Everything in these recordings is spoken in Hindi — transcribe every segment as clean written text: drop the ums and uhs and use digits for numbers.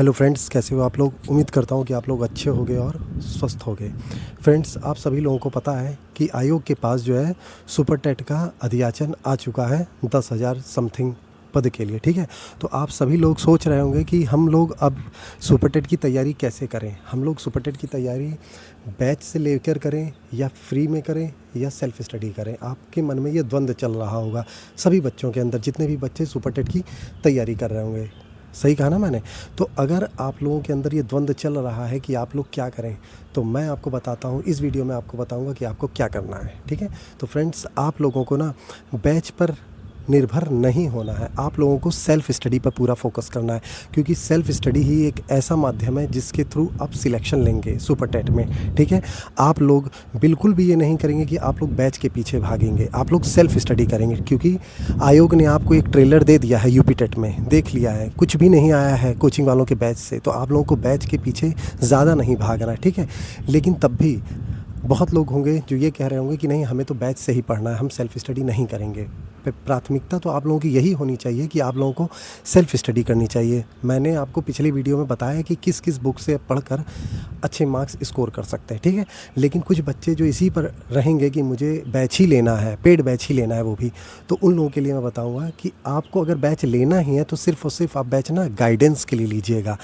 हेलो फ्रेंड्स, कैसे हो आप लोग। उम्मीद करता हूँ कि आप लोग अच्छे होंगे और स्वस्थ होंगे। फ्रेंड्स, आप सभी लोगों को पता है कि आयोग के पास जो है सुपर टेट का अधियाचन आ चुका है 10,000 समथिंग पद के लिए। ठीक है, तो आप सभी लोग सोच रहे होंगे कि हम लोग अब सुपर टेट की तैयारी कैसे करें। हम लोग सुपर टेट की तैयारी बैच से लेकर करें या फ्री में करें या सेल्फ स्टडी करें। आपके मन में ये द्वंद्व चल रहा होगा सभी बच्चों के अंदर, जितने भी बच्चे सुपर टेट की तैयारी कर रहे होंगे। सही कहा ना मैंने। तो अगर आप लोगों के अंदर ये द्वंद्व चल रहा है कि आप लोग क्या करें, तो मैं आपको बताता हूँ, इस वीडियो में आपको बताऊँगा कि आपको क्या करना है। ठीक है, तो फ्रेंड्स, आप लोगों को ना बैच पर निर्भर नहीं होना है। आप लोगों को सेल्फ स्टडी पर पूरा फोकस करना है, क्योंकि सेल्फ स्टडी ही एक ऐसा माध्यम है जिसके थ्रू आप सिलेक्शन लेंगे सुपर टेट में। ठीक है, आप लोग बिल्कुल भी ये नहीं करेंगे कि आप लोग बैच के पीछे भागेंगे। आप लोग सेल्फ स्टडी करेंगे, क्योंकि आयोग ने आपको एक ट्रेलर दे दिया है, यूपी टेट में देख लिया है, कुछ भी नहीं आया है कोचिंग वालों के बैच से। तो आप लोगों को बैच के पीछे ज़्यादा नहीं भागना है। ठीक है, लेकिन तब भी बहुत लोग होंगे जो ये कह रहे होंगे कि नहीं, हमें तो बैच से ही पढ़ना है, हम सेल्फ स्टडी नहीं करेंगे। प्राथमिकता तो आप लोगों की यही होनी चाहिए कि आप लोगों को सेल्फ स्टडी करनी चाहिए। मैंने आपको पिछली वीडियो में बताया कि किस किस बुक से पढ़कर अच्छे मार्क्स स्कोर कर सकते हैं। ठीक है, लेकिन कुछ बच्चे जो इसी पर रहेंगे कि मुझे बैच ही लेना है, पेड बैच ही लेना है वो भी, तो उन लोगों के लिए मैं बताऊंगा कि आपको अगर बैच लेना ही है तो सिर्फ़ और सिर्फ आप बैच ना गाइडेंस के लिए लीजिएगा।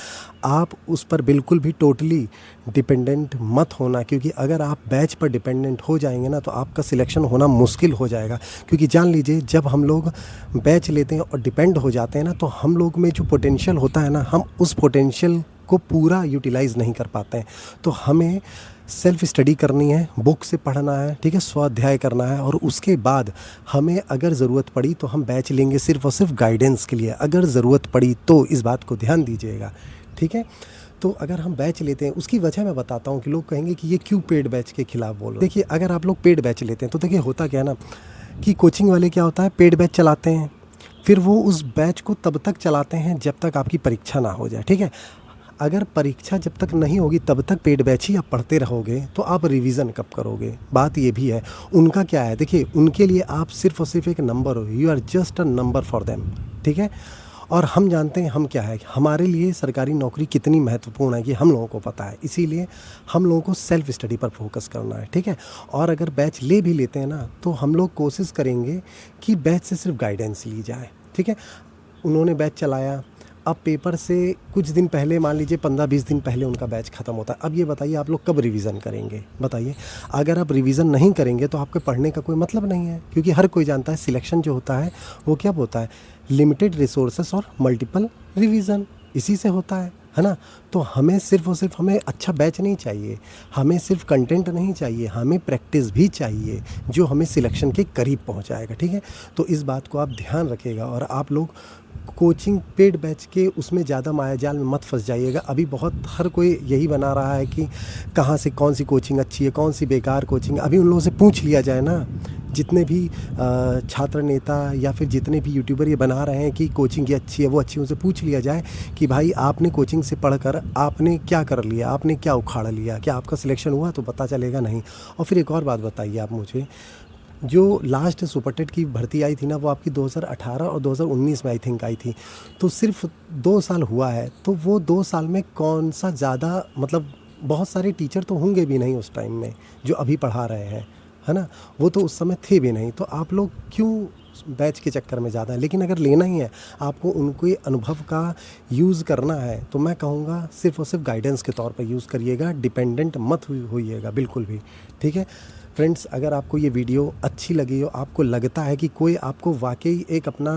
आप उस पर बिल्कुल भी टोटली डिपेंडेंट मत होना, क्योंकि अगर आप बैच पर डिपेंडेंट हो जाएंगे ना तो आपका सिलेक्शन होना मुश्किल हो जाएगा। क्योंकि जान लीजिए, जब हम लोग बैच लेते हैं और डिपेंड हो जाते हैं ना, तो हम लोग में जो पोटेंशियल होता है ना, हम उस पोटेंशियल को पूरा यूटिलाइज़ नहीं कर पाते हैं। तो हमें सेल्फ स्टडी करनी है, बुक से पढ़ना है। ठीक है, स्वाध्याय करना है, और उसके बाद हमें अगर ज़रूरत पड़ी तो हम बैच लेंगे सिर्फ़ और सिर्फ गाइडेंस के लिए, अगर ज़रूरत पड़ी तो। इस बात को ध्यान दीजिएगा। ठीक है, तो अगर हम बैच लेते हैं, उसकी वजह मैं बताता हूँ कि लोग कहेंगे कि ये क्यों पेड बैच के खिलाफ बोल रहे हो। देखिए, अगर आप लोग पेड बैच लेते हैं तो देखिए होता क्या है ना, कि कोचिंग वाले क्या होता है, पेड बैच चलाते हैं, फिर वो उस बैच को तब तक चलाते हैं जब तक आपकी परीक्षा ना हो जाए। ठीक है, अगर परीक्षा जब तक नहीं होगी तब तक पेड बैच ही आप पढ़ते रहोगे, तो आप रिवीजन कब करोगे। बात ये भी है। उनका क्या है, देखिए, उनके लिए आप सिर्फ और सिर्फ एक नंबर हो, you are just a number for them. ठीक है, और हम जानते हैं हम क्या है, हमारे लिए सरकारी नौकरी कितनी महत्वपूर्ण है, ये हम लोगों को पता है। इसीलिए हम लोगों को सेल्फ स्टडी पर फोकस करना है। ठीक है, और अगर बैच ले भी लेते हैं ना, तो हम लोग कोशिश करेंगे कि बैच से सिर्फ गाइडेंस ली जाए। ठीक है, उन्होंने बैच चलाया, अब पेपर से कुछ दिन पहले, मान लीजिए 15-20 दिन पहले उनका बैच ख़त्म होता है। अब ये बताइए आप लोग कब रिवीजन करेंगे, बताइए। अगर आप रिवीजन नहीं करेंगे तो आपके पढ़ने का कोई मतलब नहीं है, क्योंकि हर कोई जानता है सिलेक्शन जो होता है वो क्या होता है, लिमिटेड रिसोर्सेस और मल्टीपल रिवीजन, इसी से होता है ना। तो हमें सिर्फ और सिर्फ हमें अच्छा बैच नहीं चाहिए, हमें सिर्फ कंटेंट नहीं चाहिए, हमें प्रैक्टिस भी चाहिए जो हमें सिलेक्शन के करीब पहुंचाएगा। ठीक है, तो इस बात को आप ध्यान रखिएगा, और आप लोग कोचिंग पेड बैच के उसमें ज़्यादा मायाजाल में मत फंस जाइएगा। अभी बहुत हर कोई यही बना रहा है कि कहाँ से कौन सी कोचिंग अच्छी है, कौन सी बेकार कोचिंग। अभी उन लोगों से पूछ लिया जाए ना, जितने भी छात्र नेता या फिर जितने भी यूट्यूबर ये बना रहे हैं कि कोचिंग ये अच्छी है वो अच्छी है, उनसे पूछ लिया जाए कि भाई आपने कोचिंग से पढ़कर आपने क्या कर लिया, आपने क्या उखाड़ लिया, क्या आपका सिलेक्शन हुआ, तो पता चलेगा नहीं। और फिर एक और बात बताइए आप मुझे, जो लास्ट सुपर टेट की भर्ती आई थी ना, वो आपकी 2018 और 2019 में आई थिंक आई थी। तो सिर्फ 2 साल हुआ है, तो वो 2 साल में कौन सा ज़्यादा, मतलब बहुत सारे टीचर तो होंगे भी नहीं उस टाइम में जो अभी पढ़ा रहे हैं, है ना। वो तो उस समय थे भी नहीं, तो आप लोग क्यों बैच के चक्कर में ज़्यादा है। लेकिन अगर लेना ही है, आपको उनके अनुभव का यूज़ करना है, तो मैं कहूँगा सिर्फ और सिर्फ गाइडेंस के तौर पर यूज़ करिएगा, डिपेंडेंट मत होइएगा बिल्कुल भी। ठीक है फ्रेंड्स, अगर आपको ये वीडियो अच्छी लगी हो, आपको लगता है कि कोई आपको वाकई एक अपना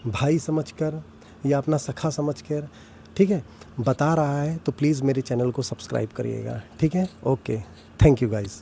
भाई समझकर या अपना सखा समझकर, ठीक है, बता रहा है, तो प्लीज़ मेरे चैनल को सब्सक्राइब करिएगा। ठीक है, ओके, थैंक यू गाइज़।